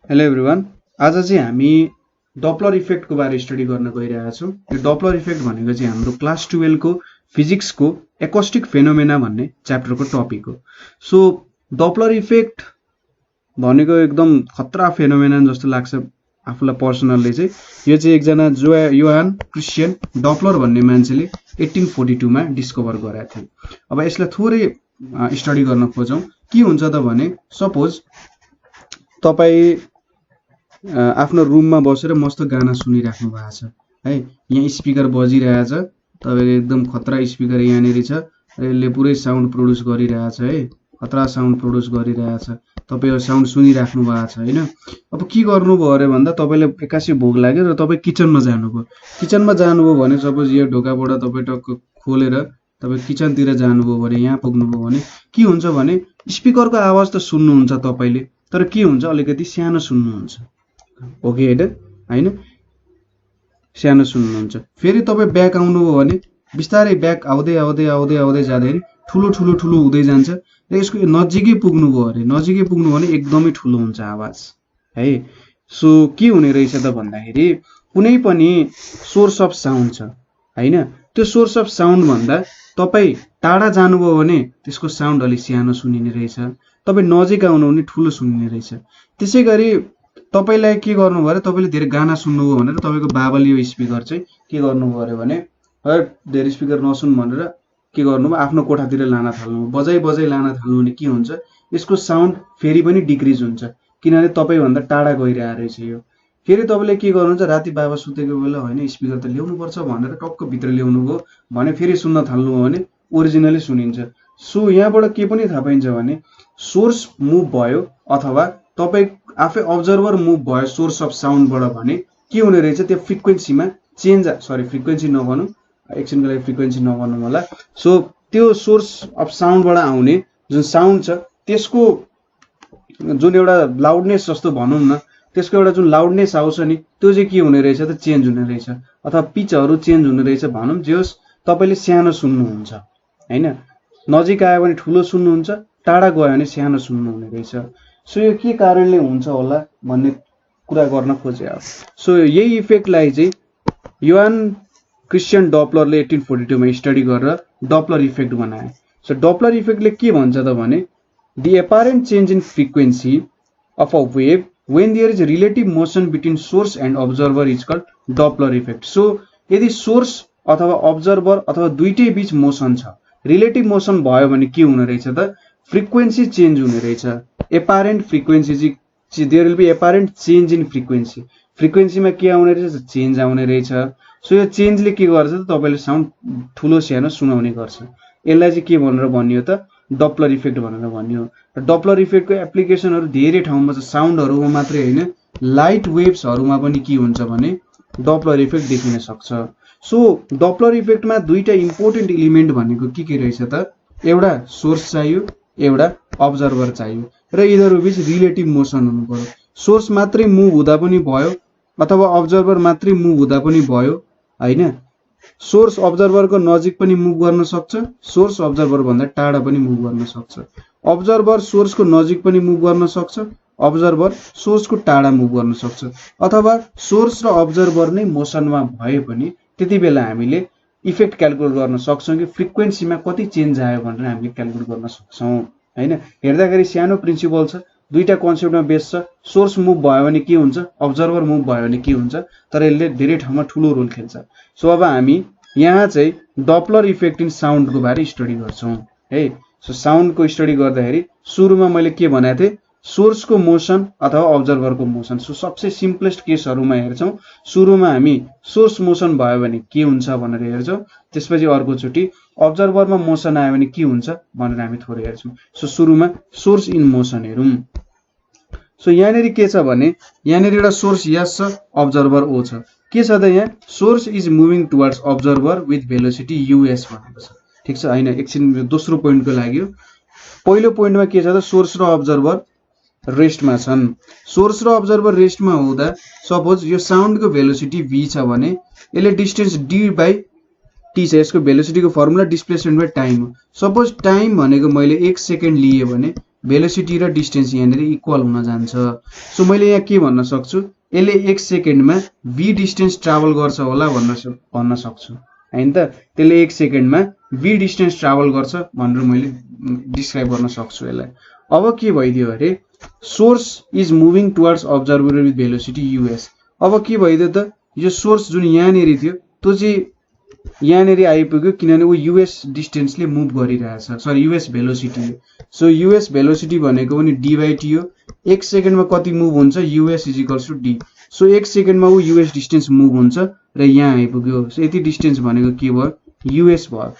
Hello everyone. आज चाहिँ हामी डपलर इफेक्टको बारे स्टडी गर्न गइरहेका छौँ। यो डपलर इफेक्ट भनेको चाहिँ हाम्रो क्लास 12 को फिजिक्सको एकोस्टिक फेनोमेना भन्ने च्याप्टरको टपिक हो। सो डपलर इफेक्ट भनेको एकदम खतरा फेनोमेना जस्तो लाग्छ आफूलाई पर्सनल्ली चाहिँ। यो चाहिँ एकजना योहान क्रिस्टियन डपलर भन्ने मान्छेले 1842 मा डिस्कभर गराएको थियो। अब यसलाई थोरै स्टडी गर्न खोजौँ। के हुन्छ त भने सपोज तपाईँ आफ्नो रुममा बसेर मस्त गाना सुनिराख्नु भएको छ है। यहाँ स्पिकर बजिरहेछ, तपाईँको एकदम खतरा स्पिकर यहाँनिर छ, यसले पुरै साउन्ड प्रोड्युस गरिरहेछ है, खतरा साउन्ड प्रोड्युस गरिरहेछ। तपाईँ यो साउन्ड सुनिराख्नु भएको छ होइन। अब के गर्नुभयो अरे भन्दा तपाईँलाई एक्कासी भोक लाग्यो र तपाईँ किचनमा जानुभयो। किचनमा जानुभयो भने सपोज यो ढोकाबाट तपाईँ टक्क खोलेर तपाईँ किचनतिर जानुभयो भने यहाँ पुग्नुभयो भने के हुन्छ भने स्पिकरको आवाज त सुन्नुहुन्छ तपाईँले, तर के हुन्छ अलिकति सानो सुन्नुहुन्छ। ओके होइन, सानो सुन्नुहुन्छ। फेरि तपाईँ ब्याक आउनुभयो भने बिस्तारै ब्याक आउँदै आउँदै आउँदै आउँदै जाँदाखेरि ठुलो ठुलो ठुलो हुँदै जान्छ र यसको नजिकै पुग्नुभयो अरे, नजिकै पुग्नु भने एकदमै ठुलो हुन्छ आवाज है। सो के हुने रहेछ त भन्दाखेरि कुनै पनि सोर्स अफ साउन्ड छ होइन, त्यो सोर्स अफ साउन्ड भन्दा तपाईँ टाढा जानुभयो भने त्यसको साउन्ड अलिक सानो सुनिने रहेछ, तपाईँ नजिक आउनु भने ठुलो सुनिने रहेछ। त्यसै गरी तपाईलाई के गर्नुभयो अरे, तपाईँले धेरै गाना सुन्नुभयो भनेर तपाईँको बाबाले यो स्पिकर चाहिँ के गर्नुभयो अरे भने धेरै स्पिकर नसुन भनेर के गर्नुभयो आफ्नो कोठातिर लान थाल्नुभयो। बजाइ बजाइ लान थाल्नु भने के हुन्छ, यसको साउन्ड फेरि पनि डिक्रिज हुन्छ किनभने तपाईँभन्दा टाढा गइरहेको रहेछ यो। फेरि तपाईँले के गर्नुहुन्छ, राति बाबा सुतेको बेला होइन स्पिकर त ल्याउनुपर्छ भनेर टक्क भित्र ल्याउनु भयो भने फेरि सुन्न थाल्नुभयो भने ओरिजिनली सुनिन्छ। सो यहाँबाट के पनि थाहा पाइन्छ भने सोर्स मुभ भयो अथवा तपाईँ आफै अब्जर्भर मुभ भयो सोर्स अफ साउन्डबाट भने के हुने रहेछ, त्यो फ्रिक्वेन्सीमा चेन्ज, फ्रिक्वेन्सी नभनौँ एकछिनको लागि, फ्रिक्वेन्सी नभनौँ होला। सो त्यो सोर्स अफ साउन्डबाट आउने जुन साउन्ड छ त्यसको जुन एउटा लाउडनेस जस्तो भनौँ न, त्यसको एउटा जुन लाउडनेस आउँछ नि त्यो चाहिँ के हुने रहेछ त चेन्ज हुने रहेछ, अथवा पिचहरू चेन्ज हुने रहेछ भनौँ। जे होस् तपाईँले सानो सुन्नुहुन्छ होइन, नजिक आयो भने ठुलो सुन्नुहुन्छ, टाढा गयो भने सानो सुन्नुहुने रहेछ। सो यो के कारणले हुन्छ होला भन्ने कुरा गर्न खोजे। सो यही इफेक्टलाई चाहिँ योहान क्रिस्टियन डपलरले 1842 मा स्टडी गरेर डपलर इफेक्ट बनाए। सो डपलर इफेक्टले के भन्छ त भने the apparent change in frequency of a wave when there is a relative motion between source and observer is called Doppler effect. So यदि सोर्स अथवा अब्जर्भर अथवा दुईटै बीच मोसन छ, रिलेटिभ मोसन भयो भने के हुने रहेछ त फ्रिक्वेन्सी चेन्ज हुने रहेछ। एपारेन्ट फ्रिक्वेन्सी चाहिँ there will be apparent change in frequency, फ्रिक्वेन्सीमा के आउने रहेछ चेन्ज आउने रहेछ। सो यो चेन्जले के गर्छ त तपाईले साउन्ड ठुलो सानो सुनाउने गर्छ। यसलाई चाहिँ के भनेर भनियो त डपलर इफेक्ट भनेर भनियो। डपलर इफेक्टको एप्लिकेसनहरू धेरै ठाउँमा छ, साउन्डहरूमा मात्रै होइन लाइट वेभ्सहरूमा पनि के हुन्छ भने डपलर इफेक्ट देखिन सक्छ। सो डपलर इफेक्टमा दुईटा इम्पोर्टेन्ट इलिमेन्ट भनेको के रहेछ त, एउटा सोर्स चाहियो, एउटा अब्जर्भर चाहियो र यिनीहरू बीच रिलेटिभ मोसन हुनु पर्यो। सोर्स मात्रै मुभ हुँदा पनि भयो अथवा अब्जर्भर मात्रै मुभ हुँदा पनि भयो हैन। सोर्स अब्जर्भरको नजिक पनि मुभ गर्न सक्छ, सोर्स अब्जर्भर भन्दा टाढा पनि मुभ गर्न सक्छ, अब्जर्भर सोर्सको नजिक पनि मुभ गर्न सक्छ, अब्जर्भर सोर्सको टाढा मुभ गर्न सक्छ, अथवा सोर्स र अब्जर्भर नै मोसनमा भए पनि त्यति बेला हामीले इफेक्ट क्याल्कुलेट गर्न सक्छौं कि फ्रिक्वेन्सीमा कति चेन्ज आयो भनेर हामीले क्याल्कुलेट गर्न सक्छौं हैन। हेर्दाखेरि सानो प्रिन्सिपल छ, दुईटा कन्सेप्टमा बेस छ। सोर्स मुभ भयो भने के हुन्छ, अब्जर्भर मुभ भयो भने के हुन्छ, तर यसले धेरै ठाउँमा ठुलो रोल खेल्छ। सो अब हामी यहाँ चाहिँ डपलर इफेक्ट इन साउन्डको बारे स्टडी गर्छौं है। सो साउन्डको स्टडी गर्दाखेरि सुरुमा मैले के भनेको थिएँ, सोर्सको मोसन अथवा अब्जर्भरको मोसन। सो सबसे सिम्पलेस्ट केसहरुमा हेर्छौं, सुरुमा हामी सोर्स मोसन भयो भने के हुन्छ भनेर हेर्छौं, त्यसपछि अर्को चोटी अब्जर्भरमा मोसन आयो भने के हुन्छ भनेर हामी थोरै हेर्छौं। सो सुरुमा सोर्स इन मोसन हेरौं। सो यहाँनेरि के छ भने यहाँनेरि एउटा सोर्स यस छ, अब्जर्भर ओ छ। के छ त यहाँ source is moving towards observer with velocity US भनेको छ। ठीक छ हैन, एकछिन दोस्रो पोइन्टको लागि हो। पहिलो पोइन्टमा के छ त सोर्स र अब्जर्भर रेस्टमा छन्। सोर्स र अब्जर्भर रेस्टमा हुँदा सपोज यो साउन्डको भेलोसिटी v छ भने यसले डिस्टेन्स d बाइ t छ। यसको भेलोसिटीको फर्मुला डिस्प्लेसमेन्ट बाइ टाइम हो। सपोज टाइम भनेको मैले 1 सेकेन्ड लिए भने भेलोसिटी र डिस्टेन्स यहाँनिर इक्वल हुन जान्छ। सो मैले यहाँ के भन्न सक्छु, यसले 1 सेकेन्डमा v डिस्टेन्स ट्राभल गर्छ होला भन्न सक्छु हैन त। त्यसले 1 सेकेन्डमा v डिस्टेन्स ट्राभल गर्छ भनेर मैले डिस्क्राइब गर्न सक्छु यसलाई। अब के भइदियो अरे source is moving towards observer with velocity us। अब के भइदियो त, यो सोर्स जुन यहाँनिर थियो त्यो चाहिँ यहाँनिर आइपुग्यो, किनभने ऊ US डिस्टेन्सले मुभ गरिरहेछ, सरी US भेलोसिटीले। सो US भेलोसिटी भनेको पनि d बाई t हो। 1 सेकेन्डमा कति मुभ हुन्छ, US is equals to d। So 1 सेकेन्डमा ऊ US डिस्टेन्स मुभ हुन्छ र यहाँ आइपुग्यो। सो यति डिस्टेन्स भनेको के भयो, US भयो।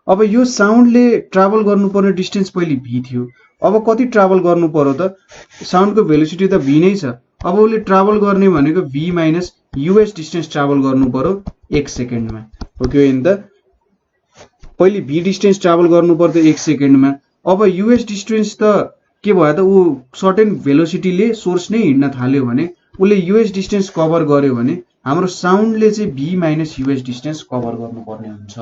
अब यो साउन्डले ट्राभल गर्नुपर्ने डिस्टेन्स पहिले v थियो, अब कति ट्राभल गर्नु पर्यो त, साउन्डको भेलोसिटी त v नै छ, अब उसले ट्राभल गर्ने भनेको v minus US distance travel गर्नु पर्यो 1 सेकेन्डमा, हो कि होइन त। पहिले v डिस्टेन्स ट्राभल गर्नु पर्थ्यो 1 सेकेन्डमा, अब US डिस्टेन्स त के भयो त, ऊ सर्टेन भेलोसिटीले सोर्स नै हिँड्न थाल्यो भने उसले US डिस्टेन्स कभर गर्यो भने हाम्रो साउन्डले चाहिँ v minus US distance cover गर्नुपर्ने हुन्छ।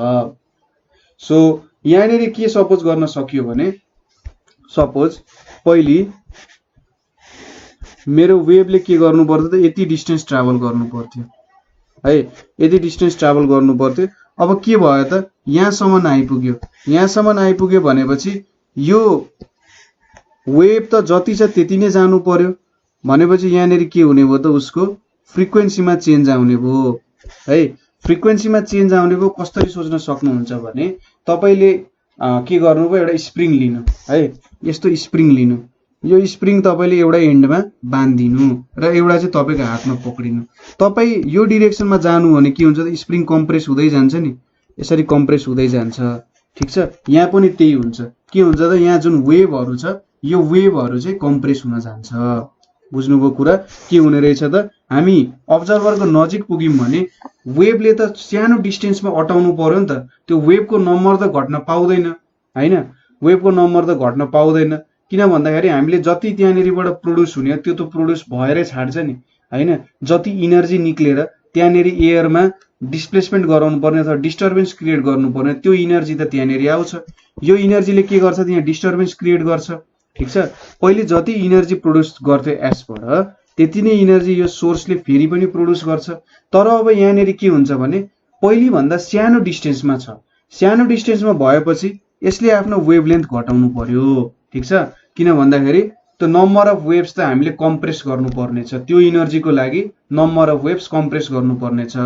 सो यहाँनिर के सपोज गर्न सकियो भने, सपोज पहिले मेरो वेभले के गर्नु पर्थ्यो त, यति डिस्टेन्स ट्राभल गर्नु पर्थ्यो है, यति डिस्टेन्स ट्राभल गर्नु पर्थ्यो। अब के भयो त, यहाँसम्म आइपुग्यो, यहाँसम्म आइपुग्यो भनेपछि यो वेभ त जति छ त्यति नै जानु पर्यो भनेपछि यहाँनिर के हुने भयो त, उसको फ्रिक्वेन्सीमा चेन्ज आउने भयो है। फ्रिक्वेन्सीमा चेन्ज आउने भयो कसरी सोच्न सक्नुहुन्छ भने, तपाईले के गर्नुभयो, एउटा स्प्रिङ लिनु है, यस्तो स्प्रिङ लिनु, यो स्प्रिङ तपाईले एउटा एन्डमा बान्दिनु र एउटा चाहिँ तपाईको हातमा पक्रिनु। तपाई यो डिरेक्सनमा जानु भने के हुन्छ त, स्प्रिङ कम्प्रेस हुँदै जान्छ नि, यसरी कम्प्रेस हुँदै जान्छ, ठीक छ। यहाँ पनि त्यही हुन्छ, के हुन्छ त, यहाँ जुन वेभहरु छ यो वेभहरु चाहिँ कम्प्रेस हुन जान्छ। बुझ्नुभयो कुरा के हुने रहेछ त, हामी अब्जर्भरको नजिक पुग्यौं भने वेभले त सानो डिस्टेन्समा अटाउनु पर्यो नि त, त्यो वेभको नम्बर त घट्न पाउँदैन हैन, वेभको नम्बर त घट्न पाउँदैन, किन भन्दाखेरि हामीले जति त्यहाँनिरबाट प्रोड्युस हुने त्यो त प्रोड्युस भएरै छाड्छ नि हैन। जति इनर्जी निक्लेर त्यहाँनिर एयरमा डिस्प्लेसमेन्ट गराउनु पर्ने अथवा डिस्टर्बेन्स क्रिएट गर्नुपर्ने त्यो इनर्जी त त्यहाँनिर आउँछ। यो इनर्जीले के गर्छ त, यहाँ डिस्टर्बेन्स क्रिएट गर्छ, ठीक छ। पहिले जति इनर्जी प्रोड्युस गर्थ्यो एसबाट त्यति नै इनर्जी यो सोर्सले फेरि पनि प्रोड्युस गर्छ। तर अब यहाँनिर के हुन्छ भने पहिले भन्दा सानो डिस्टेन्समा छ, सानो डिस्टेन्समा भएपछि यसले आफ्नो वेभलेन्थ घटाउनु पर्यो, ठीक छ। किन भन्दाखेरि त्यो नम्बर अफ वेभ्स त हामीले कम्प्रेस गर्नुपर्ने छ, त्यो इनर्जीको लागि नम्बर अफ वेभ्स कम्प्रेस गर्नुपर्ने छ।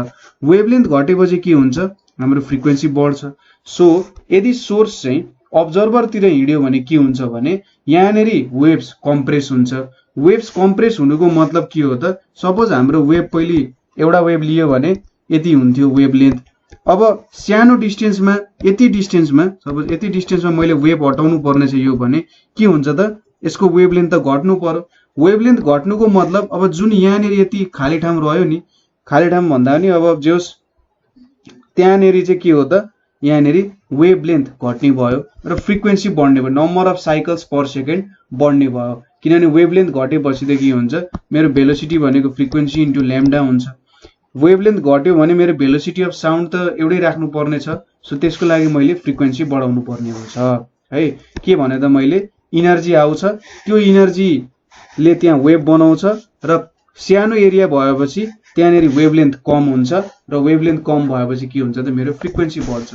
वेभलेन्थ घटेपछि के हुन्छ, हाम्रो फ्रिक्वेन्सी बढ्छ। सो यदि सोर्स चाहिँ अब्जर्भरतिर हिँड्यो भने के हुन्छ भने यहाँनिर वेभ्स कम्प्रेस हुन्छ। वेभ्स कम्प्रेस हुनुको मतलब के हो त, सपोज हाम्रो वेभ पहिले एउटा वेभ लियो भने यति हुन्थ्यो वेभलेन्थ, अब सानो डिस्टेन्समा यति डिस्टेन्समा सपोज यति डिस्टेन्समा मैले वेभ हटाउनु पर्ने छ यो भने के हुन्छ त, यसको वेभलेन्थ त घट्नु पर्यो। वेभलेन्थ घट्नुको मतलब अब जुन यहाँनिर यति खाली ठाउँ रह्यो नि, खाली ठाउँ भन्दा नि अब जोस त्यहाँनिर चाहिँ के हो त, यहाँनिर वेभलेन्थ घट्ने भयो र फ्रिक्वेन्सी बढ्ने भयो, number of cycles per second बढ्ने भयो। किनभने वेभलेन्थ घटेपछि त के हुन्छ, मेरो भेलोसिटी भनेको फ्रिक्वेन्सी इन्टु ल्याम्डा हुन्छ। वेभलेन्थ घट्यो भने मेरो भेलोसिटी अफ साउन्ड त एउटै राख्नु पर्ने छ, सो त्यसको लागि मैले फ्रिक्वेन्सी बढाउनु पर्ने हुन्छ है। के भने त मैले इनर्जी आउँछ, त्यो इनर्जीले त्यहाँ वेभ बनाउँछ र सानो एरिया भएपछि त्यहाँनिर वेभलेन्थ कम हुन्छ र वेभलेन्थ कम भएपछि के हुन्छ त, मेरो फ्रिक्वेन्सी बढ्छ।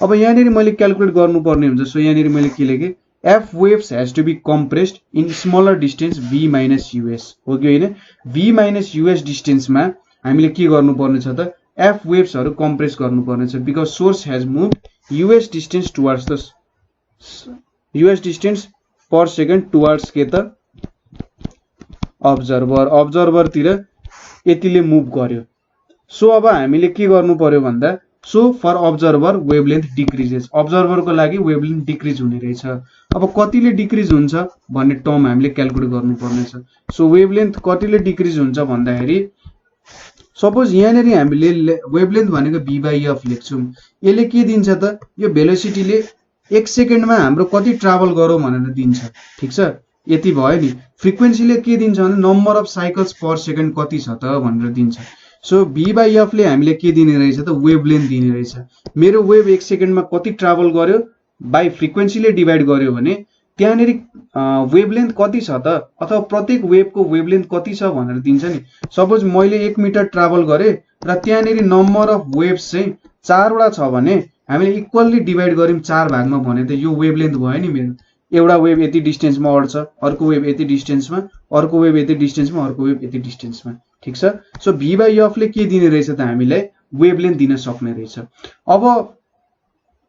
अब यहाँनिर मैले क्याल्कुलेट गर्नुपर्ने हुन्छ। सो यहाँनिर मैले के लेखेँ, F waves has to be compressed in smaller distance v minus US, हो कि होइन। v माइनस US डिस्टेन्समा हामीले के गर्नुपर्ने छ त, एफ वेव्सहरु कम्प्रेस गर्नुपर्ने छ, because source has moved US distance towards the US distance per second towards के त, अब्जर्भर, अब्जर्भरतिर यतिले मुभ गर्यो। सो अब हामीले के गर्नु पर्यो भन्दा, so for observer wavelength decreases, अब्जर्भरको लागि वेभलेन्थ डिक्रिज हुने रहेछ। अब कतिले डिक्रिज हुन्छ भन्ने टर्म हामीले क्याल्कुलेट गर्नुपर्ने छ। सो वेभलेन्थ कतिले डिक्रिज हुन्छ भन्दाखेरि सपोज यहाँनिर हामीले वेभलेन्थ भनेको v/f लेख्छौं, यसले के दिन्छ त, यो भेलोसिटीले 1 सेकेन्डमा हाम्रो कति ट्राभल गरौँ भनेर दिन्छ, ठीक छ। यति भयो नि। फ्रिक्वेन्सीले के दिन्छ भने number of cycles per second कति छ त भनेर दिन्छ। सो v/f ले हामीले के दिने रहेछ त, वेभलेन्थ दिने रहेछ। मेरो वेभ 1 सेकेन्डमा कति ट्राभल गर्यो बाइ फ्रिक्वेन्सीले डिभाइड गर्यो भने त्यहाँनेरि वेभलेन्थ कति छ त, अथवा प्रत्येक वेभको वेभलेन्थ कति छ भनेर दिन्छ नि। सपोज मैले 1 मिटर ट्राभल गरेँ र त्यहाँनेरि नम्बर अफ वेभ्स चाहिँ 4 वटा छ भने हामीले इक्वल्ली डिभाइड गर्यौं 4 भागमा भने त यो वेभलेन्थ भयो नि मेरो। एउटा वेभ यति डिस्टेन्समा अड्छ, अर्को वेभ यति डिस्टेन्समा, अर्को वेभ यति डिस्टेन्समा, अर्को वेभ यति डिस्टेन्समा, ठीक छ। सो v बाइ f ले के दिने रहेछ त हामीलाई वेभलेन्थ दिन सक्ने रहेछ। अब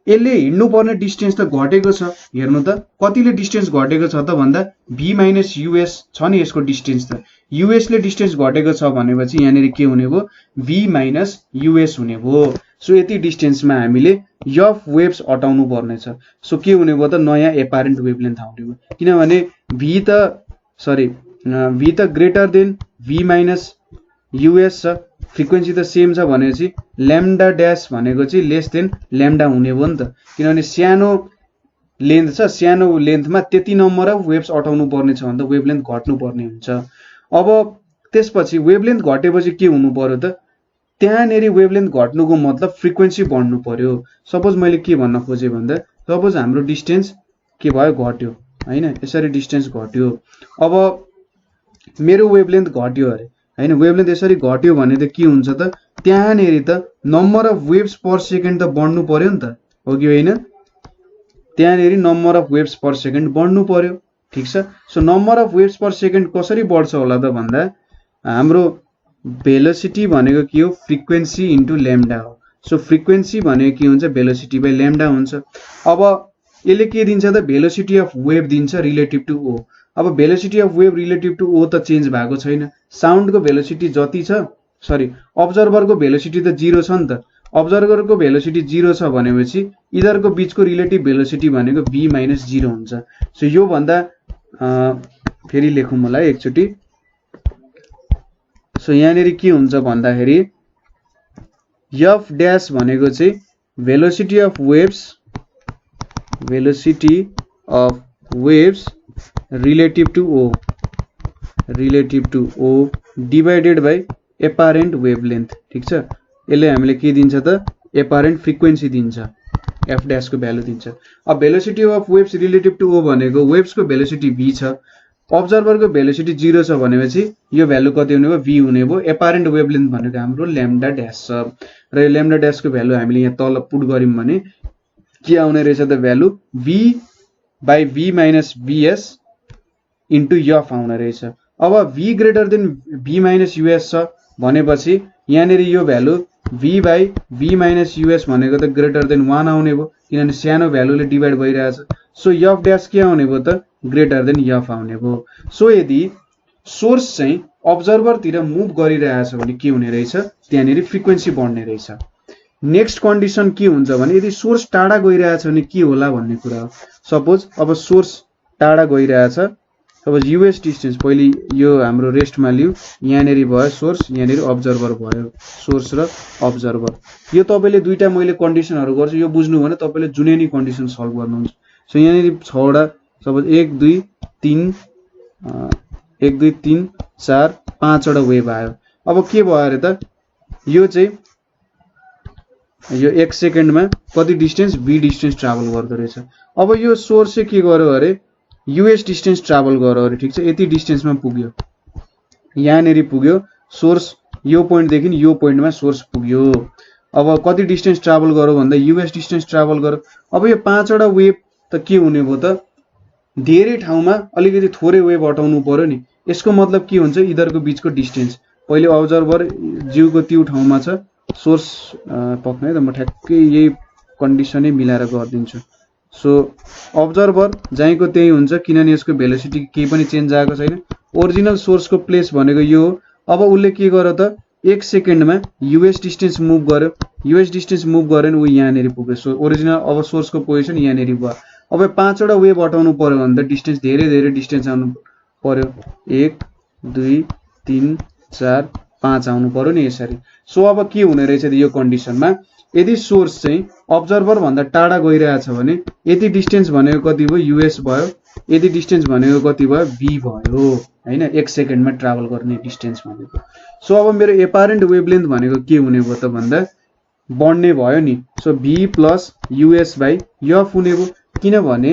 यसले हिँड्नु पर्ने डिस्टेन्स त घटेको छ, हेर्नु त कतिले डिस्टेन्स घटेको छ त भन्दा v माइनस यूएस छ नि यसको डिस्टेन्स त, यूएस ले डिस्टेन्स घटेको छ भनेपछि यहाँनेरि के हुने भयो v माइनस यूएस हुने भयो। सो यति डिस्टेन्समा हामीले f वेभ्स हटाउनु पर्ने छ। सो के हुने भयो त नयाँ एपारेन्ट वेभलेन्थ आउने भयो, किनभने v त greater than v minus u s छ, फ्रिक्वेन्सी त सेम छ भनेपछि ल्याम्डा ड्यास भनेको चाहिँ लेस देन ल्याम्डा हुने भयो नि त, किनभने सानो लेन्थ छ, सानो लेन्थमा त्यति नम्बर अफ वेभ्स अटाउनु पर्ने छ भने त वेभलेन्थ घट्नु पर्ने हुन्छ। अब त्यसपछि वेभलेन्थ घटेपछि के हुनु पर्यो त, त्यहाँनेरि वेभलेन्थ घट्नुको मतलब फ्रिक्वेन्सी बढ्नु पर्यो। सपोज मैले के भन्न खोजेँ भन्दा सपोज हाम्रो डिस्टेन्स के भयो घट्यो हैन, यसरी डिस्टेन्स घट्यो। अब मेरो वेभलेन्थ घट्यो अरे हैन, वेभलेन्थ यसरी घट्यो भने त के हुन्छ त, त्यहाँनेरि त number of waves per second त बढ्नु पर्यो नि त, हो कि होइन। त्यहाँनेरि number of waves per second बढ्नु पर्यो, ठीक छ। So number of waves per second कसरी बढ्छ होला त भन्दा हाम्रो भेलोसिटी भनेको के हो फ्रिक्वेन्सी इन्टु ल्याम्डा हो। सो फ्रिक्वेन्सी भनेको के हुन्छ भेलोसिटी बाइ ल्याम्डा हुन्छ। अब यसले के दिन्छ त भेलोसिटी अफ वेभ दिन्छ रिलेटिभ टु ओ। अब velocity of wave relative to O त चेन्ज भएको छैन, साउन्डको भेलोसिटी जति छ अब्जर्भरको भेलोसिटी त 0 छ नि त, अब्जर्भरको भेलोसिटी 0 छ भनेपछि यिनीहरूको बीचको रिलेटिभ भेलोसिटी भनेको v माइनस 0 हुन्छ। सो यो भन्दा फेरि लेखौँ मलाई एकचोटि। सो यहाँनेरि के हुन्छ भन्दाखेरि f ड्यास भनेको चाहिँ velocity of waves relative to O divided by apparent wavelength, ठीक छ। यसले हामीले के दिन्छ त एपारेन्ट फ्रिक्वेन्सी दिन्छ, f ड्यास को भ्यालु दिन्छ। अब velocity of waves relative to O भनेको वेभ्स को भेलोसिटी v छ, अब्जर्भर को भेलोसिटी 0 छ भनेपछि यो भ्यालु कति हुने भयो v हुने भयो। एपारेन्ट वेभलेन्थ भनेको हाम्रो ल्याम्डा ड्यास छ र यो ल्याम्डा ड्यास को भ्यालु हामीले यहाँ तल पुट गर्यौं भने के आउने रहेछ त value v by v minus vs into f आउने रहेछ। अब v greater than v minus u s छ भनेपछि यहाँनेरि यो value v by v minus u s भनेको त ग्रेटर देन 1 आउने भयो, किनभने सानो भ्यालुले डिभाइड भइरहेछ। सो f ड्यास के आउने भयो त ग्रेटर देन f आउने भयो। सो यदि सोर्स चाहिँ अब्जर्भर तिर मुभ गरिरहेछ भने के हुने रहेछ त्यहाँनेरि फ्रिक्वेन्सी बढ्ने रहेछ। नेक्स्ट कन्डिसन के हुन्छ भने यदि सोर्स टाढा गइरहेछ भने के होला भन्ने कुरा हो। सपोज अब सोर्स टाढा गइरहेछ, सपोज यूएस डिस्टेन्स पहिले यो हाम्रो रेस्टमा लिऊ, यहाँनेरि भयो सोर्स, यहाँनेरि अब्जर्भर भयो, सोर्स र अब्जर्भर। यो तपाईले दुईटा मैले कन्डिसनहरु गर्छु, यो बुझ्नु भने तपाईले जुनै नि कन्डिसन सल्भ गर्नुहुन्छ। सो यहाँनेरि 6 वटा सपोज 1 2 3 4 5 वटा वेभ आयो। अब के भयो अरे त यो चाहिँ यो 1 सेकेन्डमा कति डिस्टेन्स v डिस्टेन्स ट्राभल गर्दो रहेछ। अब यो सोर्स चाहिँ के गर्यो अरे यूएस डिस्टेन्स ट्राभल गर्यो अरे, ठीक छ। यति डिस्टेन्समा पुग्यो, यहाँनेरि पुग्यो सोर्स, यो पोइन्ट देखि यो पोइन्टमा सोर्स पुग्यो। अब कति डिस्टेन्स ट्राभल गर्यो भन्दा यूएस डिस्टेन्स ट्राभल गर्यो। अब यो 5 वटा वेभ त के हुने भयो त धेरै ठाउँमा अलिकति थोरै वेभ हटाउनु पर्यो नि। यसको मतलब के हुन्छ यिनीहरुको बीचको डिस्टेन्स पहिले अब्जर्भर जिउको त्यो ठाउँमा छ, सोर्स पक्ने त म ठ्याक्कै यही कन्डिसनै मिलाएर गर्दिन्छु। सो अब्जर्भर जहीँको त्यही हुन्छ किनभने यसको भेलोसिटी केही पनि चेन्ज आएको छैन। ओरिजिनल सोर्सको प्लेस भनेको यो हो। अब उसले के गर्यो त 1 सेकेन्डमा यूएस डिस्टेन्स मुभ गर्यो, यूएस डिस्टेन्स मुभ गर्यो नि उ यहाँनेरि पुग्यो। सो ओरिजिनल अब सोर्सको पोजिसन यहाँनेरि भयो। अब 5 वटा वेभ हटाउनु पर्यो भने त डिस्टेन्स धेरै डिस्टेन्स आउनु पर्यो, 1 2 3 4 5 आउनु पर्यो नि यसरी। सो अब के हुने रहेछ यो कन्डिसनमा यदि सोर्स चाहिँ अब्जर्भर भन्दा टाढा गइरहेछ भने यति डिस्टेन्स भनेको कति भयो यूएस भयो, यति डिस्टेन्स भनेको कति भयो v भयो हैन, 1 सेकेन्डमा ट्राभल गर्ने डिस्टेन्स भनेको। सो अब मेरो एपारेन्ट वेभलेन्थ भनेको के हुने भयो त भन्दा बढ्ने भयो नि। So v plus u s by f हुने भयो, किनभने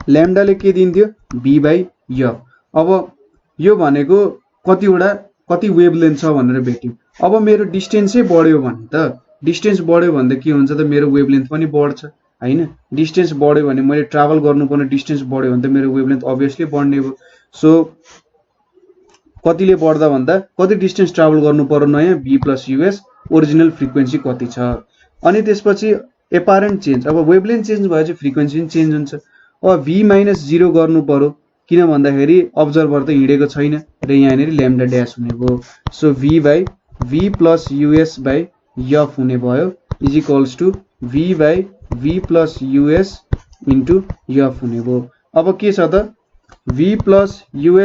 ल्याम्डाले के दिन्थ्यो v/f। अब यो भनेको कति वेभलेन्थ छ भनेर भेट्यौँ। अब मेरो डिस्टेन्सै बढ्यो भने त के हुन्छ त मेरो वेभलेन्थ पनि बढ्छ हैन। डिस्टेन्स बढ्यो भने मैले ट्राभल गर्नुपर्ने डिस्टेन्स बढ्यो भने त मेरो वेभलेन्थ अभियसली बढ्ने भयो। सो कतिले बढ्दा भन्दा कति डिस्टेन्स ट्राभल गर्नु पर्यो नयाँ v + us, ओरिजिनल फ्रिक्वेन्सी कति छ। अनि त्यसपछि एपारेन्ट चेन्ज, अब वेभलेन्थ चेन्ज भएपछि फ्रिक्वेन्सी पनि चेन्ज हुन्छ। अब v - 0 गर्नु पर्यो, किन भन्दाखेरि अब्जर्भर त हिँडेको छैन र यहाँनिर ल्याम्डा ड्यास हुने भयो। सो v/v + us/f हुने भयो is equals to v/v + us into f हुने भयो। अब के छ त v +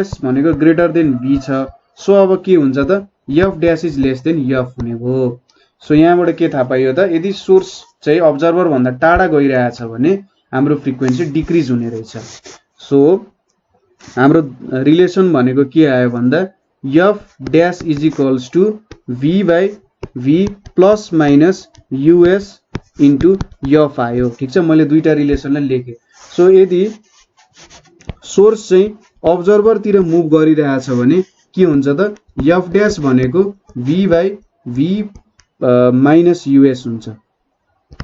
us भनेको ग्रेटर देन v छ। सो अब के हुन्छ त f dash is less than f हुने भयो। सो यहाँबाट के थाहा पाइयो त यदि सोर्स चाहिँ अब्जर्भर भन्दा टाढा गइरहेछ भने हाम्रो फ्रिक्वेन्सी डिक्रिज हुने रहेछ। सो हाम्रो रिलेसन भनेको के आयो भन्दा f dash is equals to v/v ± us into f आयो। ठिक छ, मैले दुईटा रिलेसनलाई लेखेँ। सो यदि सोर्स चाहिँ अब्जर्भरतिर मुभ गरिरहेछ भने के हुन्छ त f ड्यास भनेको v/v - us हुन्छ।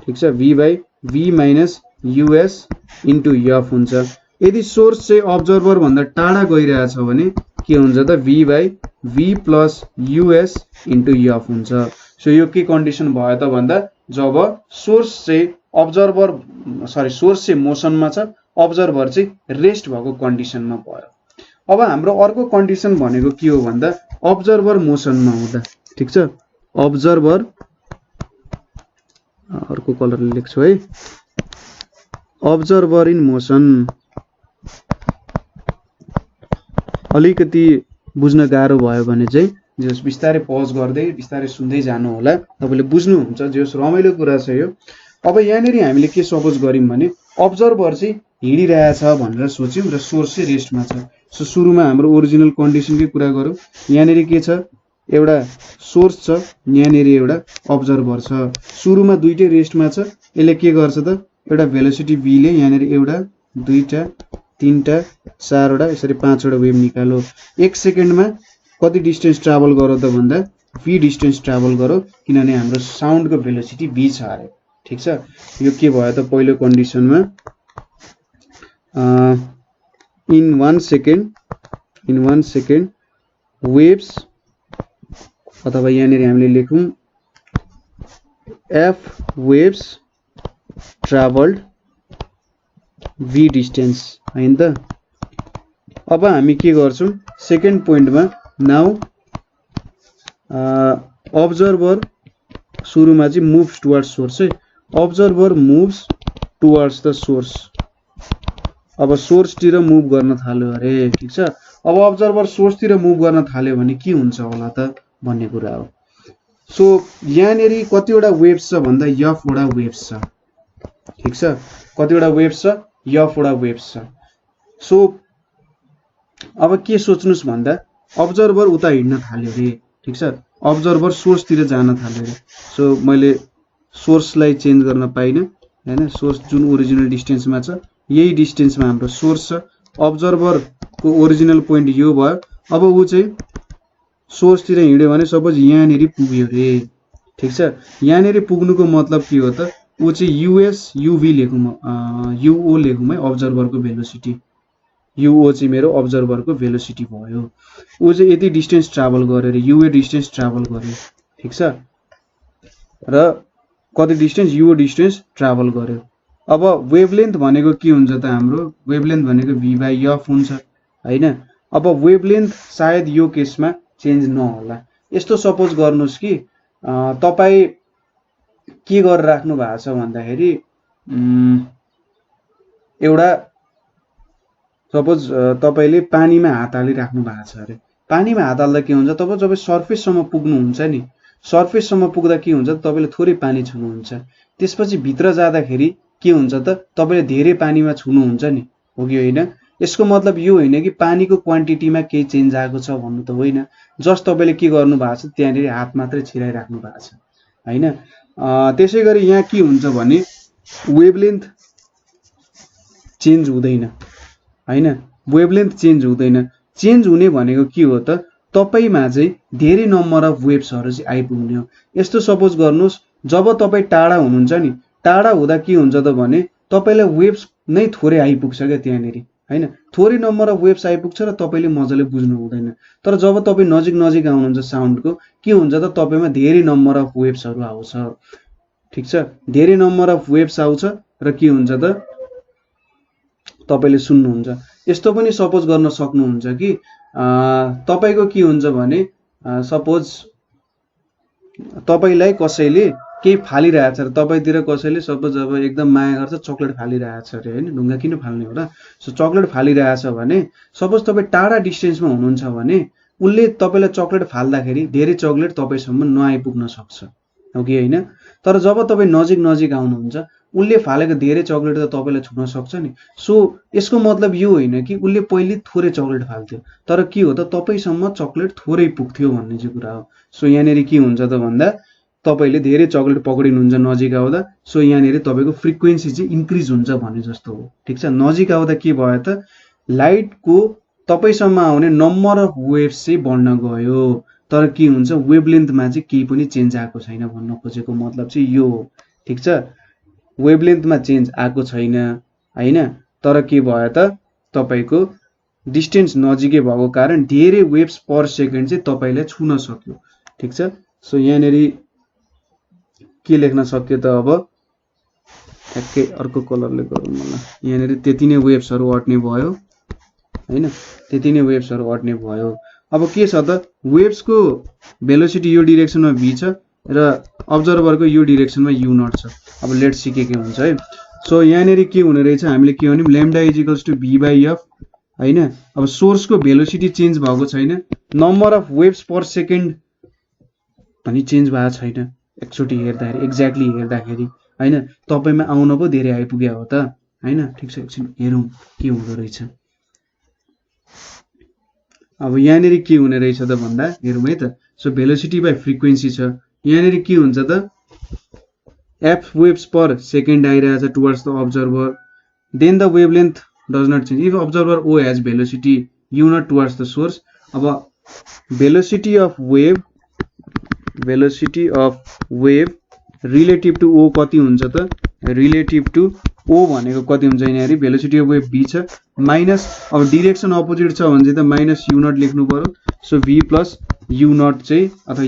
ठिक छ, v/v - us इन्टु f हुन्छ। यदि सोर्स चाहिँ अब्जर्भर भन्दा टाढा गइरहेछ भने के हुन्छ त v/v + us इन्टु f हुन्छ। सो यो के कन्डिसन भयो त भन्दा जब सोर्स चाहिँ मोसनमा छ, अब्जर्भर चाहिँ रेस्ट भएको कन्डिसनमा भयो। अब हाम्रो अर्को कन्डिसन भनेको के हो भन्दा अब्जर्भर मोसनमा हुँदा। ठिक छ, अब्जर्भर अर्को कलरले लेख्छु है, अब्जर्भर इन मोसन। अलिकति बुझ्न गाह्रो भयो भने चाहिँ जस बिस्तारै पज गर्दै बिस्तारै सुन्दै जानु होला, तपाईले बुझ्नुहुन्छ। जस रमाइलो कुरा छ यो। अब यहाँनिर हामीले के सपोज गर्यौं भने अब्जर्भर चाहिँ हिँडिरहेछ भनेर सोच्यौं र सोर्स चाहिँ रेस्टमा छ। सो सुरुमा हाम्रो ओरिजिनल कन्डिसनकै कुरा गरौँ। यहाँनिर के छ, एउटा सोर्स छ, यहाँनिर एउटा अब्जर्भर छ। सुरुमा दुईटै रेस्टमा छ। यसले के गर्छ त एउटा भेलोसिटी v ले यहाँनिर एउटा दुईटा तीनटा चारवटा यसरी पाँचवटा वेभ निकालो। 1 सेकेन्डमा कति डिस्टेन्स ट्राभल गरो त भन्दा v डिस्टेन्स ट्राभल गरो, किनभने हाम्रो साउन्डको भेलोसिटी v छ अरे। ठिक छ, यो के भयो त पहिलो कन्डिसनमा इन 1 सेकेन्ड वेव्स, अथवा यहाँनिर हामीले लेखौँ f waves traveled v distance हैन त। अब हामी के गर्छौं सेकेन्ड पोइन्टमा नाउ अब्जर्भर सुरुमा चाहिँ मुभ्स टुवर्ड्स सोर्स है, observer moves towards the source. अब सोर्स तिर मुभ गर्न थाल्यो अरे। ठीक छ, अब अब्जर्भर सोर्स तिर मुभ गर्न थाल्यो भने के हुन्छ होला त भन्ने कुरा हो। सो यहाँनेरि कतिवटा वेव्स छ भन्दा f वटा वेव्स छ। ठीक छ, कतिवटा वेव्स छ, f वटा वेव्स छ। सो अब के सोच्नुस् भन्दा अब्जर्भर उता हिड्न थाल्यो रे। ठीक छ, अब्जर्भर सोर्स तिर जान थाल्यो रे। सो मैले सोर्सलाई चेन्ज गर्न पाइन हैन, सोर्स जुन ओरिजिनल डिस्टेन्समा छ यही डिस्टेन्समा हाम्रो सोर्स छ। अब्जर्भर को ओरिजिनल पोइन्ट यो भयो। अब उ चाहिँ सोर्स तिर हिड्यो भने सपोज यहाँनेरि पुग्यो रे। ठीक छ, यहाँनेरि पुग्नुको मतलब के हो त उ चाहिँ us uv लेखौँ uo लेखौँ है, अब्जर्भरको भेलोसिटी uo चाहिँ मेरो अब्जर्भरको भेलोसिटी भयो। उ चाहिँ यति डिस्टेन्स ट्राभल गर्यो रे, ua डिस्टेन्स ट्राभल गर्यो। ठीक छ, र कति डिस्टेन्स uo डिस्टेन्स ट्राभल गर्यो। अब वेभलेन्थ भनेको के हुन्छ त हाम्रो वेभलेन्थ भनेको v/f हुन्छ हैन। अब वेभलेन्थ सायद यो केसमा चेन्ज नहोला। यस्तो सपोज गर्नुस् कि तपाई के गरेर राख्नु भएको छ भन्दाखेरि एउटा सपोज तपाईले पानीमा हात हालिराख्नु भएको छ अरे। पानीमा हात हाल्दा के हुन्छ, तपाईं जब सर्फेससम्म पुग्नुहुन्छ नि, सर्फेससम्म पुग्दा के हुन्छ तपाईले थोरै पानी छुनुहुन्छ, त्यसपछि भित्र जाँदाखेरि के हुन्छ त तपाईले धेरै पानीमा छुनुहुन्छ नि, हो कि होइन। यसको मतलब यो होइन कि पानीको क्वान्टिटीमा केही चेन्ज आएको छ भन्नु त होइन। जस्ट तपाईले के गर्नु भएको छ त्यहाँनेरि हात मात्रै छिराइराख्नु भएको छ हैन। त्यसैगरी यहाँ के हुन्छ भने वेभलेन्थ चेन्ज हुँदैन हैन, वेभलेन्थ चेन्ज हुँदैन। चेन्ज हुने भनेको के हो त, तपाईमा चाहिँ धेरै नम्बर अफ वेभ्सहरु चाहिँ आइपुग्ने हो। यस्तो सपोज गर्नुस्, जब तपाई टाढा हुनुहुन्छ नि, टाढा हुँदा के हुन्छ त भने तपाईलाई वेभ्स नै थोरै आइपुग्छ क्या त्यहाँनेरि हैन, थोरै नम्बर अफ वेभ्स आइपुग्छ र तपाईले मजाले बुझ्नु हुँदैन। तर जब तपाई नजिक नजिक आउनुहुन्छ साउन्डको, के हुन्छ त तपाईमा धेरै नम्बर अफ वेभ्सहरु आउँछ। ठीक छ, धेरै नम्बर अफ वेभ्स आउँछ र के हुन्छ त तपाईले सुन्नुहुन्छ। यस्तो पनि सपोज गर्न सक्नुहुन्छ कि तपाईको के हुन्छ भने सपोज तपाईलाई कसैले केही फालिरहेछ र तपाईतिर कसैले सपोज अब एकदम माया गर्छ, चकलेट फालिरहेछ अरे हैन, ढुङ्गा किन फाल्ने हो र, सो चकलेट फालिरहेछ भने सपोज तपाई टाढा डिस्टेन्समा हुनुहुन्छ भने उले तपाईलाई चकलेट फाल्दाखेरि धेरै चकलेट तपाईसम्म नआइपुग्न सक्छ, हो कि हैन। तर जब तपाई नजिक नजिक आउनुहुन्छ उले फालेको धेरै चकलेट त तपाईलाई छुन सक्छ नि। सो यसको मतलब यो होइन कि उले पहिले थोरै चकलेट फाल्थ्यो, तर के हो त तपाईसम्म चकलेट थोरै पुग्थ्यो भन्ने चाहिँ कुरा हो। सो यहाँनेरि के हुन्छ त भन्दा तपाईले धेरै चकलेट पक्रिनुहुन्छ नजिक आउँदा, सो यहाँनेरि तपाईको फ्रिक्वेन्सी चाहिँ इन्क्रिज हुन्छ भन्ने जस्तो हो। ठीक छ, नजिक आउँदा के भयो त लाइटको तपाईसम्म आउने नम्बर अफ वेभ्स चाहिँ बढ्न गयो, तर के हुन्छ वेभलेन्थमा चाहिँ केही पनि चेन्ज आएको छैन भन्न खोजेको मतलब चाहिँ यो हो। ठीक छ, वेभलेन्थमा चेन्ज आएको छैन हैन, तर के भयो त तपाईको डिस्टेन्स नजिकै भएको कारण धेरै वेभ्स पर सेकेन्ड चाहिँ तपाईलाई छुन सक्यो। ठीक छ, सो यहाँनेरि के लेख्न सक्यो त अब ठ्याक्कै अर्को कलरले गरौँ मलाई। यहाँनेरि त्यति नै वेभ्सहरु अट्ने भयो हैन, त्यति नै वेभ्सहरु अट्ने भयो। अब के छ त वेभ्सको भेलोसिटी यो डाइरेक्सनमा v छ र अब्जर्भरको यो डाइरेक्सनमा u0 छ। अब लेट्स सी के हुन्छ है। सो यहाँनेरि के हुने रहेछ, हामीले के भन्यौं lambda is equals to v/f हैन। अब सोर्सको भेलोसिटी चेन्ज भएको छैन, number of waves per second पनि चेन्ज भएको छैन। एकचोटी हेर्दाखेरि एक्ज्याक्टली हेर्दाखेरि हैन, तपाईमा आउन पो धेरै आइपुग्यो हो त हैन। ठीक छ, एकछिन हेरौं के हुँदो रहेछ। अब यहाँनेरि के हुने रहेछ त भन्दा हेरौं है त। सो भेलोसिटी बाइ फ्रिक्वेन्सी छ, यहाँनेरि के हुन्छ त f waves per second आइरहेछ towards the observer, then the wavelength does not change if observer O has velocity u0 towards the source। अब velocity of wave relative to O कति हुन्छ त, relative to O भनेको कति हुन्छ यहाँनेरि velocity of wave v छ minus, अब डाइरेक्सन अपोजिट छ भने चाहिँ त माइनस u0 लेख्नु पर्यो। सो v प्लस u0 चाहिँ अथवा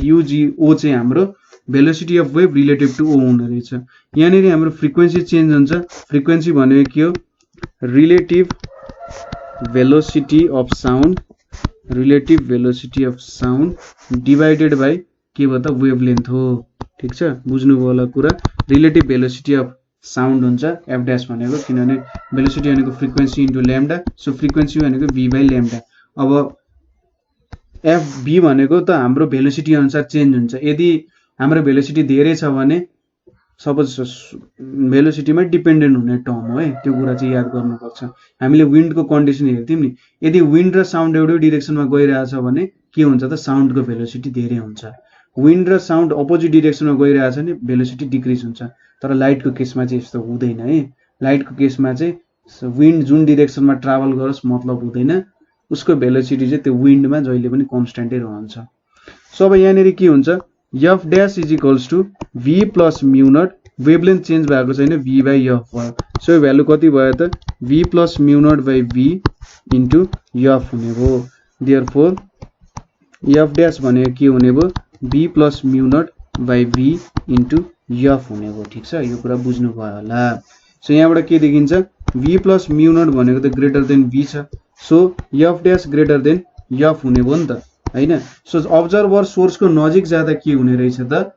o चाहिँ हाम्रो velocity of wave relative to O हुने रहेछ। यहाँनेरि हाम्रो फ्रिक्वेन्सी चेन्ज हुन्छ, फ्रिक्वेन्सी भनेको के हो relative velocity of sound, relative velocity of sound divided by के भयो त वेभलेन्थ हो। ठीक छ, बुझ्नुभयो होला कुरा। रिलेटिभ भेलोसिटी अफ साउन्ड हुन्छ एफ ड्यास भनेको, किनभने भेलोसिटी भनेको frequency into lambda, so frequency भनेको v बाइ ल्याम्डा। अब एफ v भनेको त हाम्रो भेलोसिटी अनुसार चेन्ज हुन्छ। यदि हाम्रो भेलोसिटी धेरै छ भने सपोज भेलोसिटीमा डिपेन्डेन्ट हुने टर्म हो है, त्यो कुरा चाहिँ याद गर्नुपर्छ। हामीले विन्डको कन्डिसन हेर्थ्यौं नि, यदि विन्ड र साउन्ड एउटै डाइरेक्सनमा गइरहेछ भने के हुन्छ त साउन्डको भेलोसिटी धेरै हुन्छ। विन्ड र साउन्ड अपोजिट डाइरेक्सनमा गइरहेछ भने भेलोसिटी डिक्रिज हुन्छ। तर लाइटको केसमा चाहिँ यस्तो हुँदैन है। लाइटको केसमा चाहिँ विन्ड जुन डाइरेक्सनमा ट्राभल गरोस् मतलब हुँदैन, उसको भेलोसिटी चाहिँ त्यो विन्डमा जहिले पनि कन्स्ट्यान्टै रहन्छ। सो अब यहाँनेरि के हुन्छ f dash is equals to v plus mu naught, wavelength change भएको छैन, v by f भयो। सो यो भ्यालु कति भयो त v plus mu naught by v into f हुने भयो। देयरफोर f dash भनेको के हुने भयो v plus mu naught by v into f हुने भयो। ठीक छ, यो कुरा बुझ्नु भयो होला। सो यहाँबाट के देखिन्छ v plus mu naught भनेको त ग्रेटर देन v छ, so f dash greater than f हुने भयो नि त हैन। सो अब्जर्भर सोर्सको नजिक जाँदा के हुने रहेछ त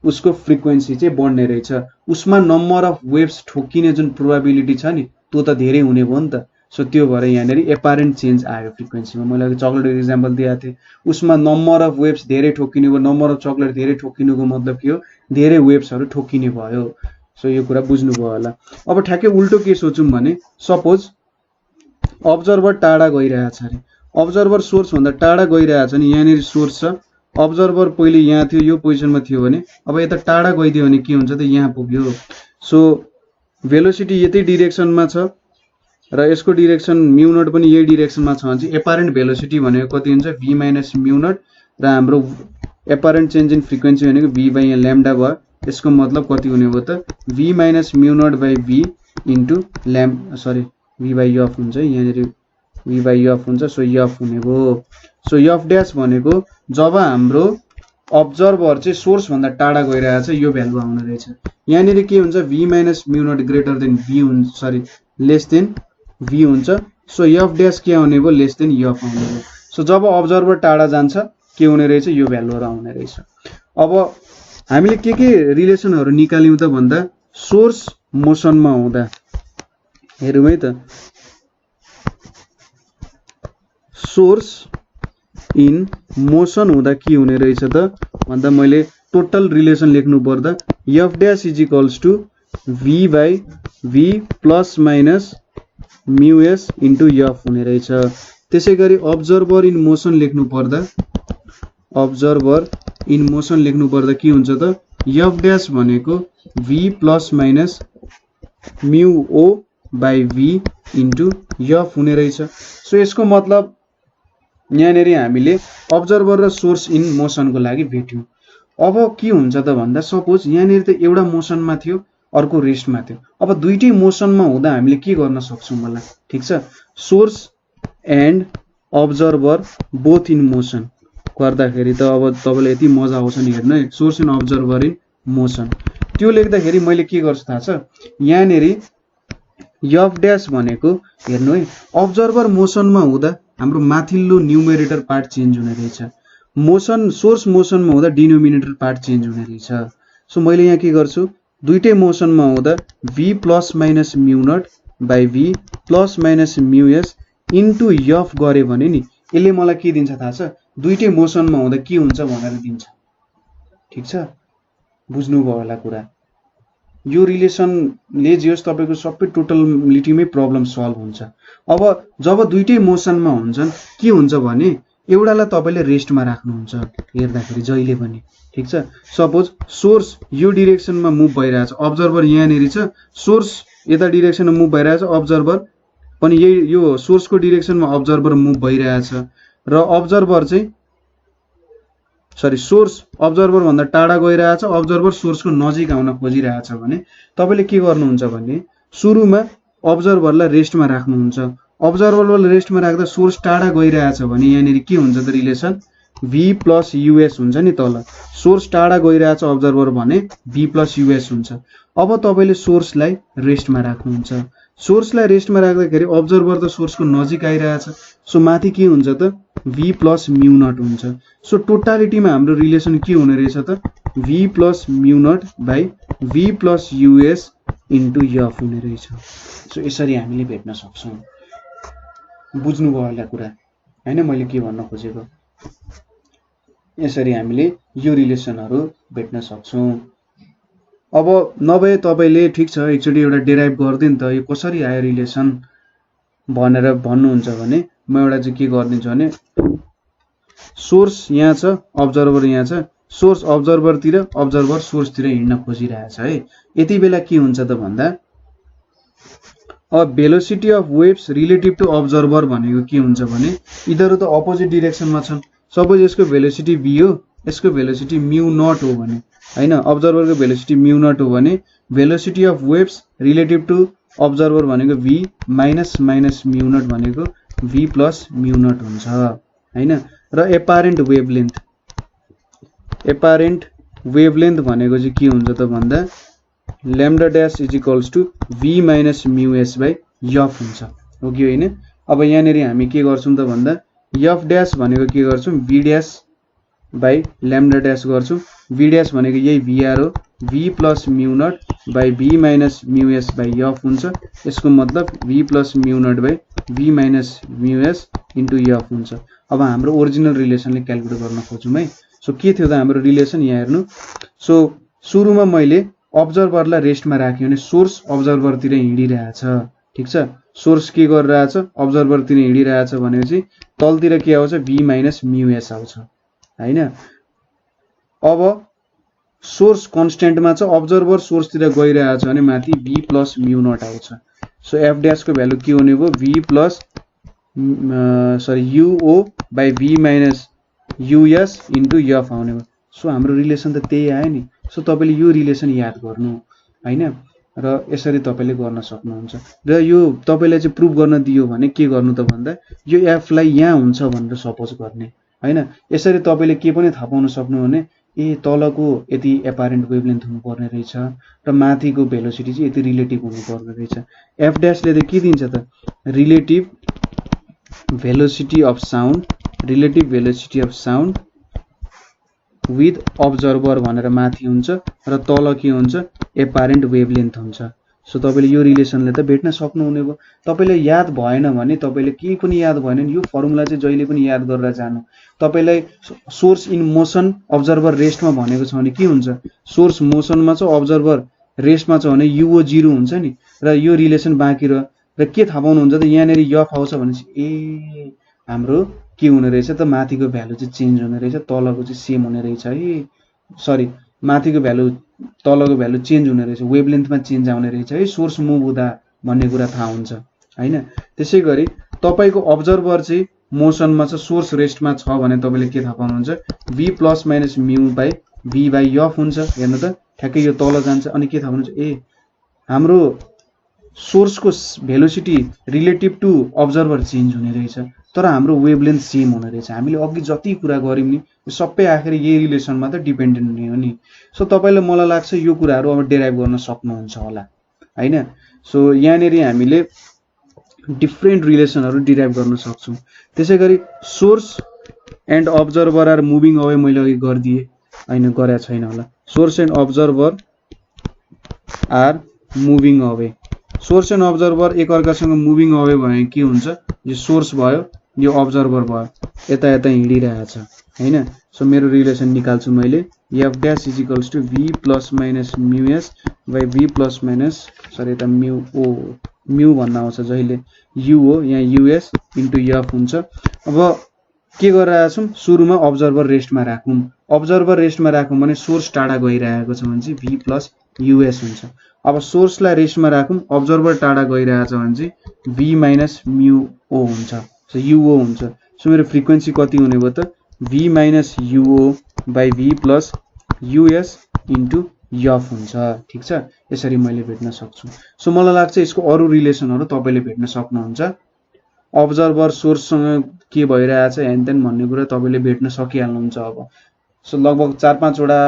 उसको फ्रिक्वेन्सी चाहिँ बढ्ने रहेछ, उसमा नम्बर अफ वेभ्स ठोकिने जुन प्रोबेबिलिटी छ नि त्यो त धेरै हुने भयो नि त। सो त्यो भएर यहाँनेरि एपारेन्ट चेन्ज आयो फ्रिक्वेन्सीमा। मैले अघि चकलेटको एक्जाम्पल दिएको थिएँ, उसमा नम्बर अफ वेभ्स धेरै ठोकिने भयो, नम्बर अफ चकलेट धेरै ठोकिनुको मतलब के हो धेरै वेभ्सहरु ठोकिने भयो। सो यो कुरा बुझ्नु भयो होला। अब ठ्याक्कै उल्टो के सोचौं भने सपोज अब्जर्भर टाढा गइरहेछ अरे, अब्जर्भर सोर्स भन्दा टाढा गइरहेछ नि, यहाँनेरि सोर्स छ, अब्जर्भर पहिले यहाँ थियो यो पोजिसनमा थियो भने अब यता टाढा गइदियो भने के हुन्छ त यहाँ पुग्यो। सो भेलोसिटी यतै डाइरेक्सनमा छ र यसको डिरेक्सन म्यु नट पनि यही डिरेक्सनमा छ भने चाहिँ एपारेन्ट भेलोसिटी भनेको कति हुन्छ v माइनस म्यु नट र हाम्रो एपारेन्ट चेन्ज इन फ्रिक्वेन्सी भनेको v बाइ यहाँ ल्याम्डा भयो। यसको मतलब कति हुने भयो त v minus mu not by v into v by f हुन्छ यहाँनिर v बाइ f हुन्छ। सो f हुने भयो। सो f ड्यास भनेको जब हाम्रो अब्जर्भर चाहिँ सोर्स भन्दा टाढा गइरहेछ यो भ्यालु आउने रहेछ। यहाँनिर के हुन्छ v minus mu not greater than v हुन्छ लेस देन v हुन्छ। सो f ड्यास के आउने भयो लेस देन f आउने भयो। सो जब अब्जर्भर टाढा जान्छ के हुने रहेछ यो भ्यालुहरु आउने रहेछ। अब हामीले के रिलेसनहरु निकाल्यौं त भन्दा सोर्स मोसनमा हुँदा हेरौँ है त सोर्स इन मोसन हुँदा के हुने रहेछ त भन्दा मैले टोटल रिलेसन लेख्नु पर्दा f dash is equals to v by v plus minus mu s into f हुने रहेछ। त्यसैगरी अब्जर्भर इन मोसन लेख्नु पर्दा के हुन्छ त f ड्यास भनेको v plus minus mu o by v into f हुने रहेछ। सो यसको मतलब यहाँनिर हामीले अब्जर्भर र सोर्स इन मोसनको लागि भेट्यौं। अब के हुन्छ त भन्दा सपोज यहाँनिर त एउटा मोसनमा थियो अर्को रेस्टमा थियो। अब दुईटै मोसनमा हुँदा हामीले के गर्न सक्छौं मलाई ठीक छ source and observer both in motion गर्दाखेरि त अब तपाईलाई यति मजा आउँछ नि हेर्नु है source and observer in motion. त्यो लेख्दाखेरि मैले के गर्छु थाहा छ यहाँनिर f ड्यास भनेको हेर्नु है अब्जर्भर मोसनमा हुँदा हाम्रो माथिल्लो न्युमेरेटर पार्ट चेन्ज हुने रहेछ। मोसन सोर्स मोसनमा हुँदा डिनोमिनेटर पार्ट चेन्ज हुने रहेछ। सो मैले यहाँ के गर्छु दुईटै मोसनमा हुँदा v plus minus mu not by v plus minus mu s into f गरे भने नि यसले मलाई के दिन्छ थाहा छ दुईटै मोसनमा हुँदा के हुन्छ भनेर दिन्छ। ठीक छ बुझ्नुभयो होला कुरा। यो रिलेसनले जे होस् तपाईको सबै टोटलिटीमै प्रब्लम सल्भ हुन्छ। अब जब दुईटै मोसनमा हुन्छन् के हुन्छ भने एउटालाई तपाईले रेस्टमा राख्नुहुन्छ हेर्दाखेरि जहिले पनि ठीक छ। सपोज सोर्स यो डिरेक्सनमा मुभ भइरहेछ अब्जर्भर यहाँनिर छ सोर्स यता डिरेक्सनमा मुभ भइरहेछ अब्जर्भर पनि यही यो सोर्सको डिरेक्सनमा अब्जर्भर मुभ भइरहेछ र अब्जर्भर चाहिँ सोर्स अब्जर्भर भन्दा टाढा गइरहेछ अब्जर्भर सोर्सको नजिक आउन खोजिरहेछ भने तपाईले के गर्नुहुन्छ भने सुरुमा अब्जर्भरलाई रेस्टमा राख्नुहुन्छ। अब्जर्भरलाई रेस्टमा राख्दा सोर्स टाढा गइरहेछ भने यहाँनिर के हुन्छ त रिलेसन v प्लस us हुन्छ नि तल सोर्स टाढा गइरहेछ अब्जर्भर भने v प्लस us हुन्छ। अब तपाईले सोर्सलाई रेस्टमा राख्नुहुन्छ। सोर्सलाई रेस्टमा राख्दाखेरि अब्जर्भर त सोर्सको नजिक आइरहेछ सो माथि के हुन्छ त v प्लस म्यु नट हुन्छ। सो टोटालिटीमा हाम्रो रिलेसन के हुने रहेछ त v plus mu not by v plus us into f हुने रहेछ। सो यसरी हामीले भेट्न सक्छौं। बुझ्नुभयो होला कुरा हैन मैले के भन्न खोजेको। यसरी हामीले यो रिलेसनहरु भेट्न सक्छौं। अब नभए तपाईले ठीक छ एकचोटी एउटा डेराइभ गर्दिन त यो कसरी आयो रिलेसन भनेर भन्नुहुन्छ भने म एउटा चाहिँ के गर्दिन्छु भने सोर्स यहाँ छ अब्जर्भर यहाँ छ सोर्स अब्जर्भरतिर अब्जर्भर सोर्सतिर हिड्न खोजिरहेछ है। यति बेला के हुन्छ त भन्दा अब velocity of waves relative to observer भनेको के हुन्छ भने यिनीहरु त अपोजिट डिरेक्सनमा छन्। सपोज यसको भेलोसिटी v हो यसको भेलोसिटी म्यु नट हो भने हैन अब्जर्भरको भेलोसिटी म्यु नट हो भने velocity of waves relative to observer भनेको v minus minus mu naught भनेको v प्लस म्यु नट हुन्छ हैन। र एपारेन्ट वेभलेन्थ भनेको चाहिँ के हुन्छ त भन्दा lambda dash is equals to v minus mu s by f हुन्छ हो कि हैन। अब यहाँनिर हामी के गर्छौं त भन्दा f डैश भनेको के गर्छौं v dash by lambda dash गर्छौं। v डैश भनेको यही vr हो v plus mu not by v minus mu s by f हुन्छ। यसको मतलब v plus mu not by v minus mu s into f हुन्छ। अब हाम्रो ओरिजिनल रिलेसनले क्याल्कुलेट गर्न खोजौं है। सो के थियो त हाम्रो रिलेसन यहाँ हेर्नु। सो सुरुमा मैले अब्जर्भरलाई रेस्टमा राख्यो भने सोर्स अब्जर्भरतिर हिडिरहेछ ठीक छ। सोर्स के गरिरहेछ अब्जर्भरतिर हिडिरहेछ भनेपछि तलतिर के आउँछ v माइनस म्यु s आउँछ हैन। अब सोर्स कन्स्ट्यान्टमा छ अब्जर्भर सोर्सतिर गइरहेछ भने माथि v प्लस म्यु नट आउँछ। सो एफ ड्यास को भ्यालु के हुने भयो v plus uo by v minus us into f आउने भयो। सो हाम्रो रिलेसन त त्यही आयो नि। सो तपाईले यो रिलेसन याद गर्नु हैन र यसरी तपाईले गर्न सक्नुहुन्छ। र यो तपाईलाई चाहिँ प्रुफ गर्न दियो भने के गर्नु त भन्दा यो f लाई यहाँ हुन्छ भनेर सपोज गर्ने हैन। यसरी तपाईले के पनि थाहा पाउन सक्नु भने ए तलको यति एपारेन्ट वेभलेन्थ हुनु पर्ने रहेछ र माथिको भेलोसिटी चाहिँ यति रिलेटिभ हुनु पर्ने रहेछ। एफ ड्याश ले त के दिन्छ त relative velocity of sound with observer भनेर माथि हुन्छ र तल के हुन्छ एपारेन्ट वेभलेन्थ हुन्छ। सो तपाईले यो रिलेसनले त भेट्न सक्नुहुने भयो। तपाईले याद भएन भने तपाईले केही पनि याद भएन यो फर्मुला चाहिँ जहिले पनि याद गरेर जानु। तपाईलाई सोर्स इन मोसन अब्जर्भर रेस्टमा भनेको छ भने के हुन्छ सोर्स मोसनमा छ अब्जर्भर रेस्टमा छ भने uo 0 हुन्छ नि र यो रिलेसन बाँकी र के थाहा पाउनुहुन्छ त यहाँनेर f आउँछ भनेपछि ए हाम्रो के हुने रहेछ त माथिको भ्यालु चाहिँ चेन्ज हुने रहेछ तलको चाहिँ सेम हुने रहेछ है। सरी माथिको भ्यालु तलको भ्यालु चेन्ज हुने रहेछ वेभलेन्थमा चेन्ज आउने रहेछ है सोर्स मुभ हुँदा भन्ने कुरा थाहा हुन्छ हैन। त्यसैगरी तपाईको अब्जर्भर चाहिँ मोसनमा छ सोर्स रेस्टमा छ भने तपाईले के थाहा पाउनुहुन्छ v प्लस माइनस म्यु बाई v बाई f हुन्छ। हेर्नु त ठ्याक्कै यो तल जान्छ अनि के थाहा पाउनुहुन्छ ए हाम्रो सोर्सको velocity relative to observer change हुने रहेछ तर हाम्रो वेभलेन्थ सेम हुने रहेछ। हामीले अघि जति कुरा गर्यौं नि यो सबै आखिर यही रिलेसनमा त डिपेन्डेन्ट हुने हो नि। सो तपाईलाई मलाई लाग्छ यो कुराहरु अब डेराइभ गर्न सक्नुहुन्छ होला हैन। सो यहाँनेरि हामीले डिफरेन्ट रिलेसनहरु डिराइभ गर्न सक्छौं। त्यसैगरी source and observer are moving away मैले अघि गर्दिए हैन गरे छैन होला। Source and observer are moving away source and observer एक अर्कासँग मुभिङ अवे भयो के हुन्छ यो सोर्स भयो यो अब्जर्भर भयो यता यता हिँडिरहेछ हैन। सो मेरो रिलेसन निकाल्छु मैले f dash is equals to v plus minus mu s by v plus minus sorry यता म्यु भन्न आउँछ जहिले uo यहाँ us इन्टु f हुन्छ। अब के गरिरहेका छौं सुरुमा अब्जर्भर रेस्टमा राखौं। अब्जर्भर रेस्टमा राखौं भने सोर्स टाढा गइरहेको छ भने चाहिँ v प्लस us हुन्छ। अब सोर्सलाई रेस्टमा राखौं अब्जर्भर टाढा गइरहेको छ भने चाहिँ v माइनस म्यु o हुन्छ। सो uo हुन्छ। सो मेरो फ्रिक्वेन्सी कति हुने भयो त v minus uo by v plus us into f हुन्छ। ठीक छ यसरी मैले भेट्न सक्छु। सो मलाई लाग्छ यसको अरु रिलेसनहरु तपाईले भेट्न सक्नुहुन्छ। अब्जर्भर सोर्ससँग के भइरहेछ हेनतेन भन्ने कुरा तपाईले भेट्न सकिहाल्नुहुन्छ अब। सो लगभग 4-5 वटा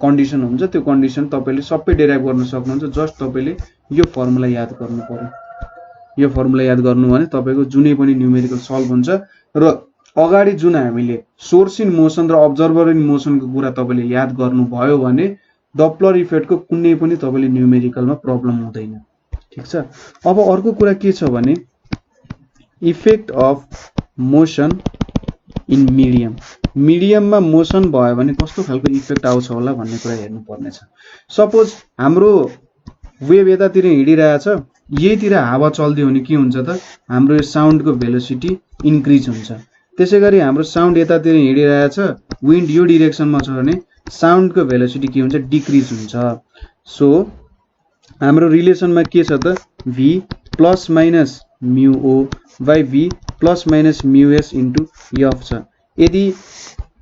कन्डिसन हुन्छ त्यो कन्डिसन तपाईले सबै डेराइभ गर्न सक्नुहुन्छ। जस्ट तपाईले यो फर्मुला याद गर्नु पर्यो। यो फर्मुला याद गर्नु भने तपाईको जुनै पनि न्यूमेरिकल सल्भ हुन्छ र अगाडि जुन हामीले सोर्स इन मोसन र अब्जर्भर इन मोसनको कुरा तपाईले याद गर्नु भयो भने डप्लर इफेक्टको कुनै पनि तपाईले न्यूमेरिकलमा प्रब्लम हुँदैन। ठीक छ। अब अर्को कुरा के छ भने effect of motion in medium. मिडियममा मोसन भयो भने कस्तो खालको इफेक्ट आउँछ होला भन्ने कुरा हेर्नु पर्ने छ। सपोज हाम्रो वेभ यतातिर हिँडिरहेछ यहीतिर हावा चल्दियो भने के हुन्छ त हाम्रो यो साउन्डको भेलोसिटी इन्क्रिज हुन्छ। त्यसैगरी हाम्रो साउन्ड यतातिर हिँडिरहेछ विन्ड यो डाइरेक्सनमा छ भने साउन्डको भेलोसिटी के हुन्छ डिक्रिज हुन्छ। सो हाम्रो रिलेसनमा के छ त v plus minus mu o by v plus minus mu s into f छ। यदि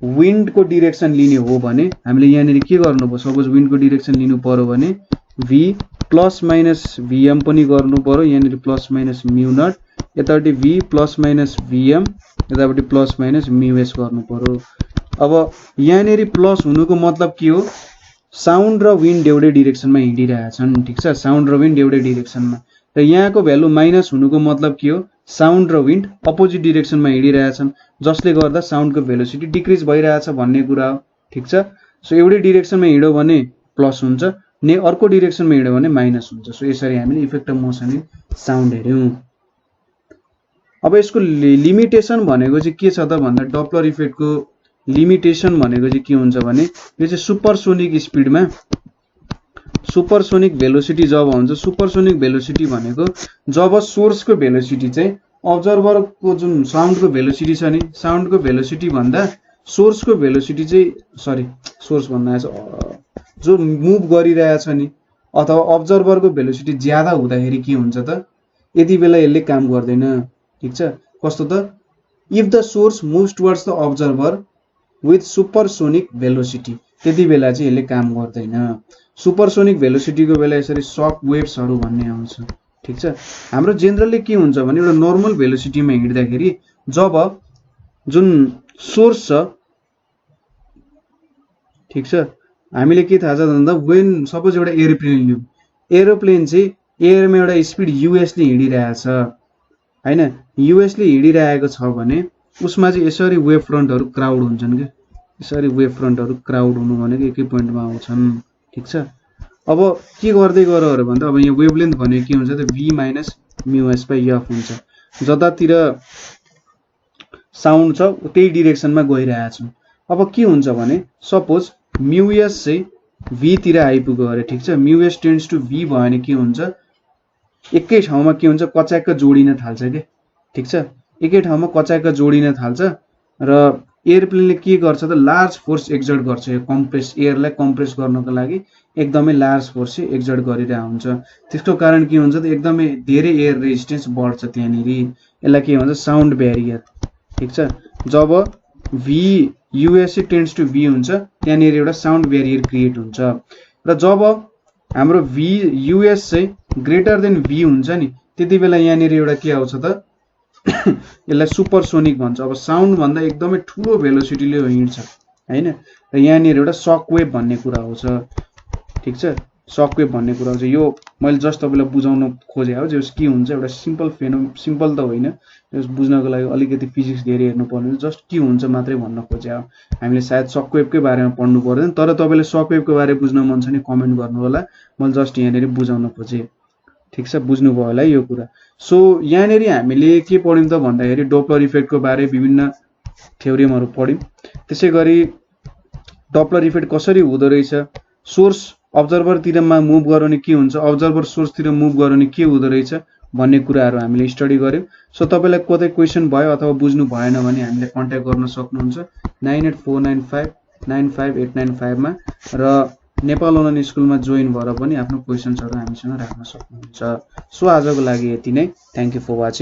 विन्डको डाइरेक्सन लिने हो भने हामीले यहाँनेरि के गर्नु पर्यो सपोज विन्डको डाइरेक्सन लिनु पर्यो भने v प्लस माइनस vm पनि गर्नु पर्यो यहाँनेरि प्लस माइनस म्यु नट यतापटि v प्लस माइनस vm यतापटि प्लस माइनस म्यु s गर्नु पर्यो। अब यहाँनेरि प्लस हुनुको मतलब के हो साउन्ड र विन्ड एउटै डाइरेक्सनमा हिँडिरहेछन्। ठीक छ साउन्ड र विन्ड एउटै डाइरेक्सनमा र यहाँको भ्यालु माइनस हुनुको मतलब के हो साउन्ड र विन्ड अपोजिट डाइरेक्सनमा हिँडिरहेछन् जसले गर्दा साउन्डको भेलोसिटी डिक्रिज भइरहेछ भन्ने कुरा हो। ठीक छ। सो एउटै डाइरेक्सनमा हिँड्यो भने प्लस हुन्छ ने अर्को डाइरेक्सनमा हिँड्यो भने माइनस हुन्छ। सो यसरी हामीले effect of motion in sound हेर्यौं। अब यसको लिमिटेसन भनेको चाहिँ के छ त भन्दा डप्लर इफेक्टको लिमिटेसन भनेको चाहिँ के हुन्छ भने यो चाहिँ सुपरसोनिक स्पिडमा सुपरसोनिक भेलोसिटी जब हुन्छ सुपरसोनिक भेलोसिटी भनेको जब सोर्सको भेलोसिटी चाहिँ अब्जर्भरको जुन साउन्डको भेलोसिटी छ नि साउन्डको भेलोसिटी भन्दा सोर्सको भेलोसिटी चाहिँ सरी सोर्स भन्दा जो मुभ गरिरहेछ नि अथवा अब्जर्भरको भेलोसिटी ज्यादा हुँदाखेरि के हुन्छ त यति बेला यसले काम गर्दैन ठीक छ कस्तो त if the source moves towards the observer with supersonic velocity त्यति बेला चाहिँ यसले काम गर्दैन सुपरसोनिक भेलोसिटीको बेला यसरी सक वेव्सहरु भन्ने आउँछ ठीक छ हाम्रो जेनरली के हुन्छ भने एउटा नर्मल भेलोसिटीमा हिँड्दाखेरि जब जुन सोर्स छ ठीक छ हामीले के थाहा छ भन्दा व्हेन सपोज एउटा एरोप्लेन लियौं एरोप्लेन चाहिँ एयरमा एउटा स्पिड यूएस ले हिँडिरहेछ हैन यूएस ले हिँडिरहेको छ भने उसमा चाहिँ यसरी वेभ फ्रन्टहरु क्राउड हुन्छन् के यसरी वेभ फ्रन्टहरु क्राउड हुनु भनेको एकै पोइन्टमा आउँछन् ठीक छ अब के गर्दै गरे भन्दा अब यहाँ वेभलेन्थ भनेको के हुन्छ त v minus mu s by f हुन्छ जतातिर साउन्ड छ त्यही डाइरेक्सनमा गइरहेछ अब के हुन्छ भने सपोज म्यु s चाहिँ v तिर आइपुग्यो अरे ठीक छ म्यु s टेन्ड्स टु v भयो भने के हुन्छ एकै ठाउँमा के हुन्छ कच्याक्क जोडिन थाल्छ के ठीक छ एकै ठाउँमा कच्याक्क जोडिन थाल्छ र एयरप्लेनले के गर्छ त लार्ज फोर्स एक्जर्ट गर्छ यो कम्प्रेस एयरलाई कम्प्रेस गर्नको लागि एकदमै लार्ज फोर्स एक्जर्ट गरिरहेको हुन्छ त्यसको कारण के हुन्छ त एकदमै धेरै एयर रेजिस्टेन्स बढ्छ त्यहाँनेरि यसलाई के भन्छ साउन्ड ब्यारियर ठीक छ जब v u s tends to v हुन्छ त्यहाँनेरि एउटा साउन्ड ब्यारियर क्रिएट हुन्छ र जब हाम्रो v यूएस चाहिँ ग्रेटर देन v हुन्छ नि त्यति बेला यहाँनेरि एउटा के आउँछ त यसलाई सुपरसोनिक भन्छ अब साउन्ड भन्दा एकदमै ठूलो भेलोसिटीले हिँड्छ हैन र यहाँनेरि एउटा शक वेभ भन्ने कुरा आउँछ ठीक छ शक वेभ भन्ने कुरा आउँछ यो मैले जस्ट तपाईलाई बुझाउन खोजे हो जस के हुन्छ एउटा सिम्पल त होइन जस बुझ्नको लागि अलिकति फिजिक्स धेरै हेर्नु पर्ने जस्ट के हुन्छ मात्रै भन्न खोजे हो हामीले सायद शक वेभकै बारेमा पढ्नु पर्दैन तर तपाईले शक वेभको बारे बुझ्न मन छ नि कमेन्ट गर्नु होला मैले जस्ट यहाँनेरि बुझाउन खोजे ठीक छ बुझ्नु भयो होला यो कुरा सो यहाँनेरि हामीले के पढ्यौं त भन्दाखेरि डोप्लर इफेक्टको बारे विभिन्न थ्योरमहरु पढ्यौं त्यसैगरी डोप्लर इफेक्ट कसरी हुँदो रहेछ सोर्स अब्जर्भर तिरमा मुभ गर्यो भने के हुन्छ अब्जर्भर सोर्स तिर मुभ गर्यो भने के हुँदो रहेछ भन्ने कुराहरु हामीले स्टडी गर्यौं सो तपाईलाई कतै क्वेशन भयो अथवा बुझ्नु भएन भने हामीले कन्ट्याक्ट गर्न सक्नुहुन्छ 9849595895 मा र नेपाल अनलाइन स्कुलमा जोइन भएर पनि आफ्नो क्वेशन्सहरु हामीसँग राख्न सक्नुहुन्छ सो आजको लागि यति नै थ्यांक यू फर वाचिङ